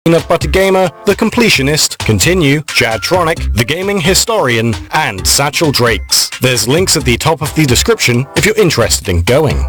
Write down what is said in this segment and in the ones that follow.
Peanut Butter Gamer, The Completionist, Continue, Jadtronic, The Gaming Historian, and Satchel Drakes. There's links at the top of the description if you're interested in going.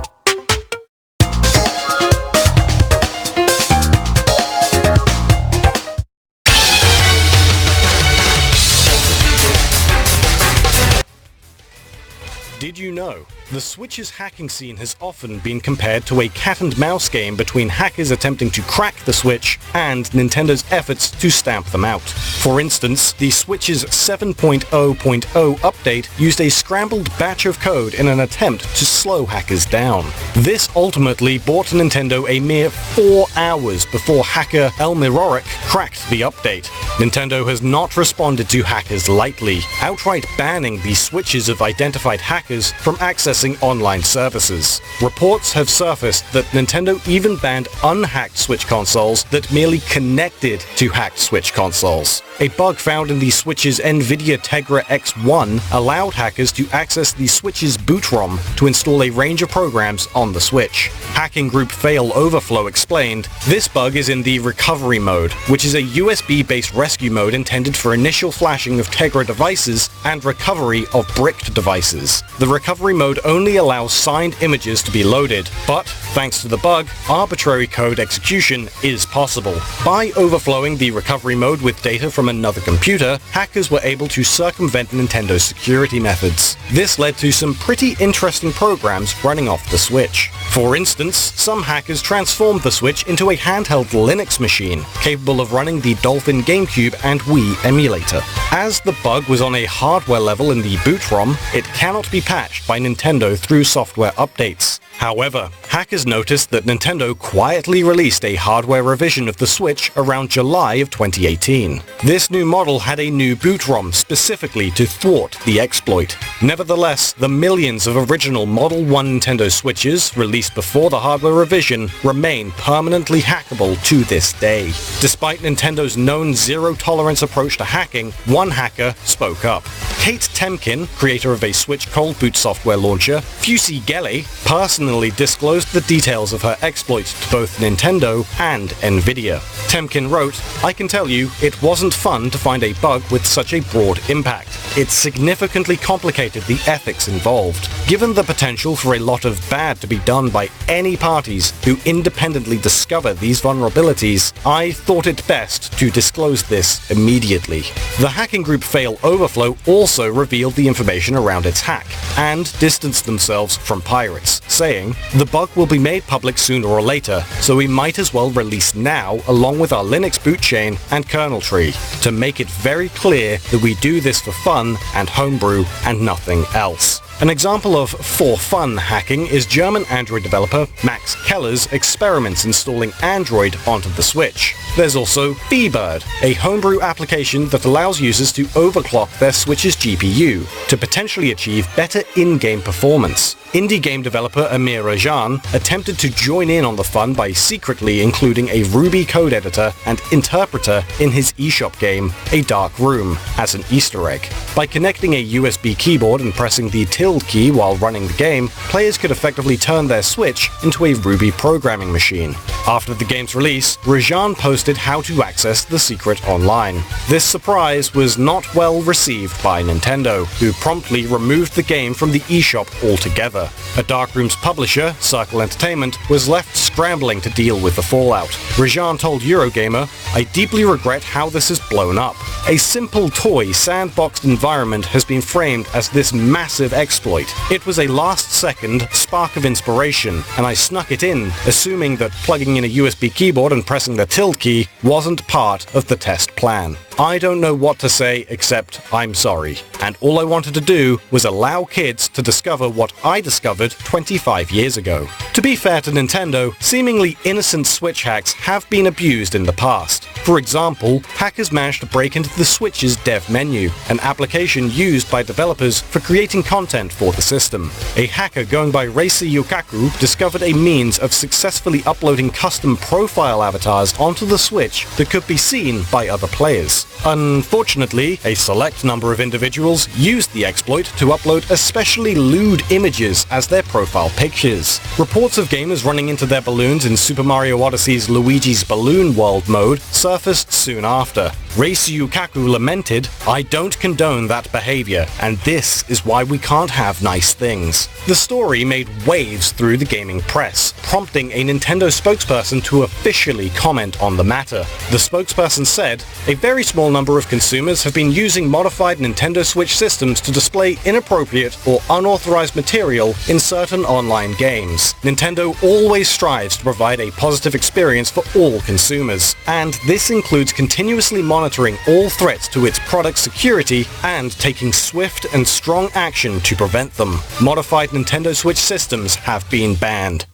Did you know? The Switch's hacking scene has often been compared to a cat-and-mouse game between hackers attempting to crack the Switch and Nintendo's efforts to stamp them out. For instance, the Switch's 7.0.0 update used a scrambled batch of code in an attempt to slow hackers down. This ultimately bought Nintendo a mere 4 hours before hacker Elmiroric cracked the update. Nintendo has not responded to hackers lightly, outright banning the Switches of identified hackers from accessing online services. Reports have surfaced that Nintendo even banned unhacked Switch consoles that merely connected to hacked Switch consoles. A bug found in the Switch's NVIDIA Tegra X1 allowed hackers to access the Switch's boot ROM to install a range of programs on the Switch. Hacking group Fail Overflow explained, "This bug is in the recovery mode, which is a USB-based rescue mode intended for initial flashing of Tegra devices and recovery of bricked devices. The recovery mode only allows signed images to be loaded, but, thanks to the bug, arbitrary code execution is possible." By overflowing the recovery mode with data from another computer, hackers were able to circumvent Nintendo's security methods. This led to some pretty interesting programs running off the Switch. For instance, some hackers transformed the Switch into a handheld Linux machine, capable of running the Dolphin GameCube and Wii emulator. As the bug was on a hardware level in the boot ROM, it cannot be patched by Nintendo through software updates. However, hackers noticed that Nintendo quietly released a hardware revision of the Switch around July of 2018. This new model had a new boot ROM specifically to thwart the exploit. Nevertheless, the millions of original Model 1 Nintendo Switches released before the hardware revision remain permanently hackable to this day. Despite Nintendo's known zero-tolerance approach to hacking, one hacker spoke up. Kate Temkin, creator of a Switch cold boot software launcher, Fusigele, personally disclosed the details of her exploit to both Nintendo and Nvidia. Temkin wrote, "I can tell you, it wasn't fun to find a bug with such a broad impact. It significantly complicated the ethics involved. Given the potential for a lot of bad to be done by any parties who independently discover these vulnerabilities, I thought it best to disclose this immediately." The hacking group Fail Overflow also revealed the information around its hack, and distanced themselves from pirates, saying, "The bug will be made public sooner or later, so we might as well release now along with our Linux boot chain and kernel tree, to make it very clear that we do this for fun and homebrew and nothing else." An example of for fun hacking is German Android developer Max Keller's experiments installing Android onto the Switch. There's also Bee-Bird, a homebrew application that allows users to overclock their Switch's GPU to potentially achieve better in-game performance. Indie game developer Amir Rajan attempted to join in on the fun by secretly including a Ruby code editor and interpreter in his eShop game, A Dark Room, as an Easter egg. By connecting a USB keyboard and pressing the tilde key while running the game, players could effectively turn their Switch into a Ruby programming machine. After the game's release, Rajan posted how to access the secret online. This surprise was not well received by Nintendo, who promptly removed the game from the eShop altogether. A Dark Room's publisher, Circle Entertainment, was left scrambling to deal with the fallout. Rajan told Eurogamer, "I deeply regret how this has blown up. A simple toy sandboxed environment has been framed as this massive exploit. It was a last-second spark of inspiration, and I snuck it in, assuming that plugging in a USB keyboard and pressing the tilde key wasn't part of the test plan. I don't know what to say except I'm sorry, and all I wanted to do was allow kids to discover what I discovered 25 years ago." To be fair to Nintendo, seemingly innocent Switch hacks have been abused in the past. For example, hackers managed to break into the Switch's dev menu, an application used by developers for creating content for the system. A hacker going by Reisi Yukaku discovered a means of successfully uploading custom profile avatars onto the Switch that could be seen by other players. Unfortunately, a select number of individuals used the exploit to upload especially lewd images as their profile pictures. Reports of gamers running into their balloons in Super Mario Odyssey's Luigi's Balloon World mode surfaced soon after. Reis Yukaku lamented, "I don't condone that behavior, and this is why we can't have nice things." The story made waves through the gaming press, prompting a Nintendo spokesperson to officially comment on the matter. The spokesperson said, "A very small number of consumers have been using modified Nintendo Switch systems to display inappropriate or unauthorized material in certain online games. Nintendo always strives to provide a positive experience for all consumers, and this includes continuously monitoring all threats to its product security and taking swift and strong action to prevent them. Modified Nintendo Switch systems have been banned."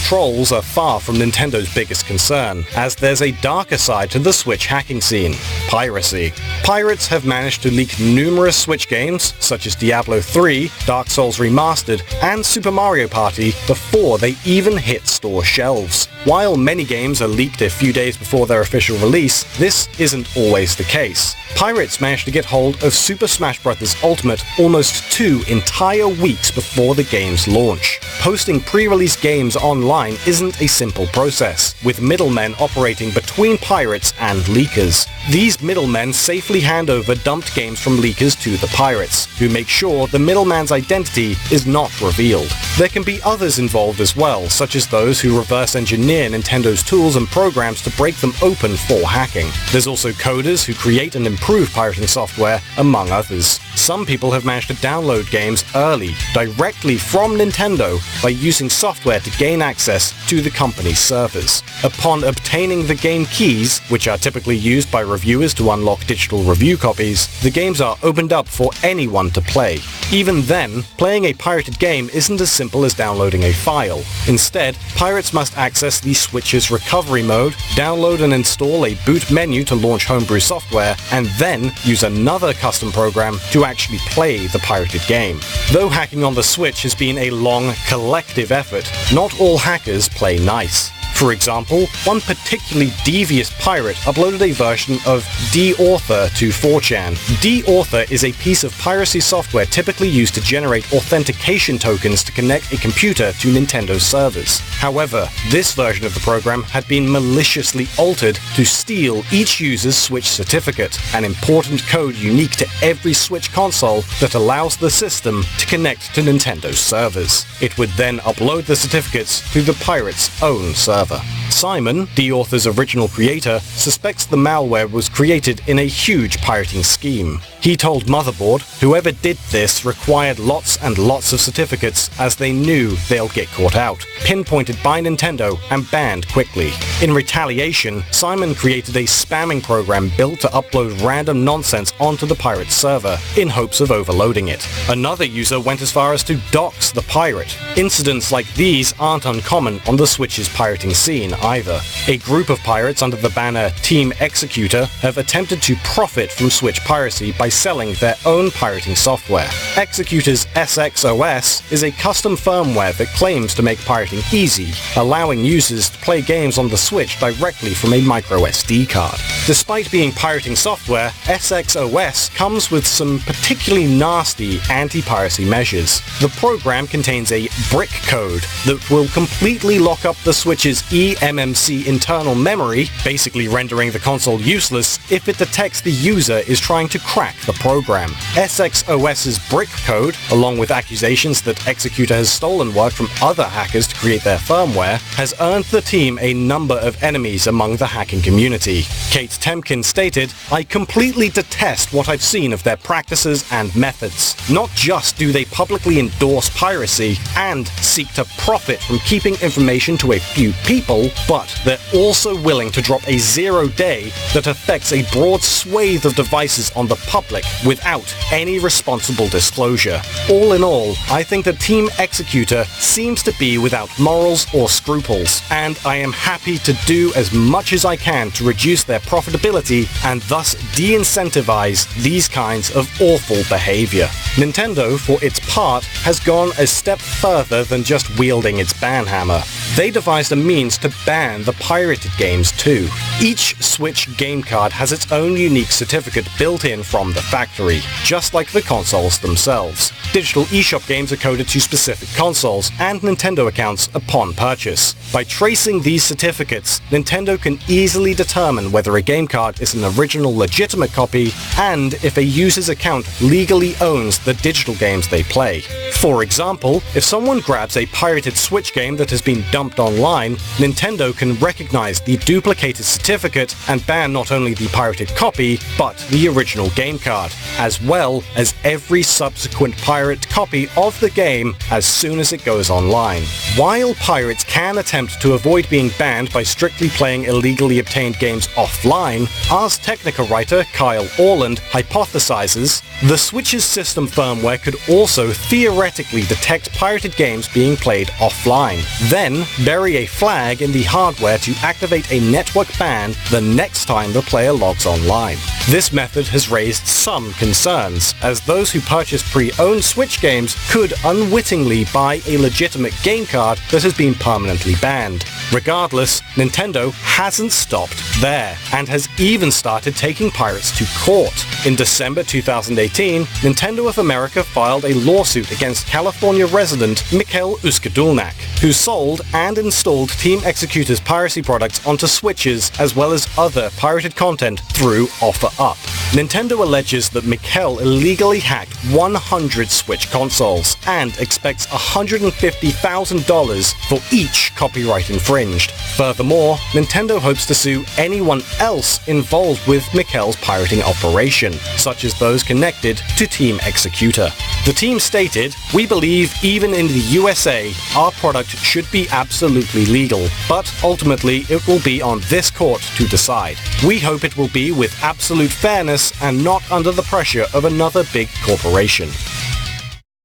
Trolls are far from Nintendo's biggest concern, as there's a darker side to the Switch hacking scene: piracy. Pirates have managed to leak numerous Switch games, such as Diablo 3, Dark Souls Remastered, and Super Mario Party, before they even hit store shelves. While many games are leaked a few days before their official release, this isn't always the case. Pirates managed to get hold of Super Smash Bros. Ultimate almost 2 entire weeks before the game's launch. Posting pre-release games online isn't a simple process, with middlemen operating between pirates and leakers. These middlemen safely hand over dumped games from leakers to the pirates, who make sure the middleman's identity is not revealed. There can be others involved as well, such as those who reverse engineer Nintendo's tools and programs to break them open for hacking. There's also coders who create and improve pirating software, among others. Some people have managed to download games early, directly from Nintendo, by using software to gain access to the company's servers. Upon obtaining the game keys, which are typically used by reviewers to unlock digital review copies, the games are opened up for anyone to play. Even then, playing a pirated game isn't as simple as downloading a file. Instead, pirates must access the Switch's recovery mode, download and install a boot menu to launch homebrew software, and then use another custom program to actually play the pirated game. Though hacking on the Switch has been a long, collective effort, not all hackers play nice. For example, one particularly devious pirate uploaded a version of D-Author to 4chan. D-Author is a piece of piracy software typically used to generate authentication tokens to connect a computer to Nintendo's servers. However, this version of the program had been maliciously altered to steal each user's Switch certificate, an important code unique to every Switch console that allows the system to connect to Nintendo's servers. It would then upload the certificates to the pirate's own server. Simon, D-Author's original creator, suspects the malware was created in a huge pirating scheme. He told Motherboard whoever did this required lots and lots of certificates, as they knew they'll get caught out, pinpointed by Nintendo and banned quickly. In retaliation, Simon created a spamming program built to upload random nonsense onto the pirate's server, in hopes of overloading it. Another user went as far as to dox the pirate. Incidents like these aren't uncommon on the Switch's pirating scene either. A group of pirates under the banner Team Executor have attempted to profit from Switch piracy by selling their own pirating software. Executor's SXOS is a custom firmware that claims to make pirating easy, allowing users to play games on the Switch directly from a microSD card. Despite being pirating software, SXOS comes with some particularly nasty anti-piracy measures. The program contains a brick code that will completely lock up the Switch's eMMC internal memory, basically rendering the console useless if it detects the user is trying to crack the program. SXOS's brick code, along with accusations that Executor has stolen work from other hackers to create their firmware, has earned the team a number of enemies among the hacking community. Kate Temkin stated, "I completely detest what I've seen of their practices and methods. Not just do they publicly endorse piracy and seek to profit from keeping information to a few people, but they're also willing to drop a zero-day that affects a broad swathe of devices on the public without any responsible disclosure. All in all, I think that Team Executor seems to be without morals or scruples, and I am happy to do as much as I can to reduce their profitability and thus de-incentivize these kinds of awful behavior." Nintendo, for its part, has gone a step further than just wielding its ban hammer. They devised a means to ban the pirated games too. Each Switch game card has its own unique certificate built in from the factory, just like the consoles themselves. Digital eShop games are coded to specific consoles and Nintendo accounts upon purchase. By tracing these certificates, Nintendo can easily determine whether a game card is an original legitimate copy and if a user's account legally owns the digital games they play. For example, if someone grabs a pirated Switch game that has been dumped online, Nintendo can recognize the duplicated certificate and ban not only the pirated copy, but the original game card, as well as every subsequent pirate copy of the game as soon as it goes online. While pirates can attempt to avoid being banned by strictly playing illegally obtained games offline, Ars Technica writer Kyle Orland hypothesizes the Switch's system firmware could also theoretically detect pirated games being played offline, then bury a flag in the hardware to activate a network ban the next time the player logs online. This method has raised some concerns, as those who purchase pre-owned Switch games could unwittingly buy a legitimate game card that has been permanently banned. Regardless, Nintendo hasn't stopped there, and has even started taking pirates to court. In December 2018, Nintendo of America filed a lawsuit against California resident Mikhail Uskadulnak, who sold and installed Team Executor's piracy products onto Switches as well as other pirated content through OfferUp. Nintendo alleges that Mikhail illegally hacked 100 Switch consoles and expects $150,000 for each copyright infringed. Furthermore, Nintendo hopes to sue anyone else involved with Mikhail's pirating operation, such as those connected to Team Executor. The team stated, "We believe even in the USA, our product should be absolutely legal, but ultimately it will be on this court to decide. We hope it will be with absolute fairness and not under the pressure of another big corporation."